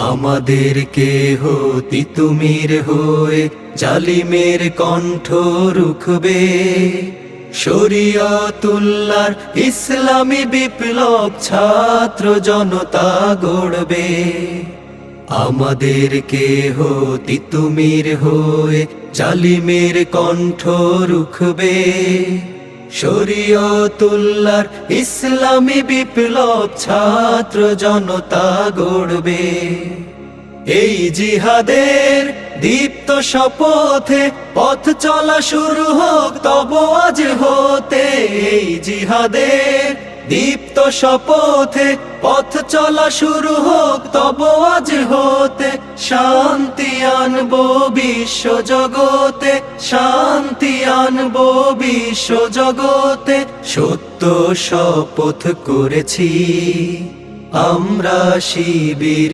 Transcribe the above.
আমাদেরকে হতি তুমির হয়ে জালিমের কণ্ঠ রুখবে, শরীয়তুল্লাহর ইসলামী বিপ্লব ছাত্র জনতা গড়বে। আমাদেরকে হতি তুমির হয়ে জালিমের কণ্ঠ রুখবে, শরীয়তুল্লাহর ইসলামী বিপ্লব ছাত্র জনতা গড়বে। এই জিহাদের দীপ্ত শপথে পথ চলা শুরু হোক তব আজ হতে। এই জিহাদের দীপ্ত শপথে পথ চলা শুরু হোক তব আজ হতে। শান্তি আনবো বিশ্ব জগতে, শান্তি আনবো বিশ্ব জগতে। সত্য শপথ করেছি আমরা শিবির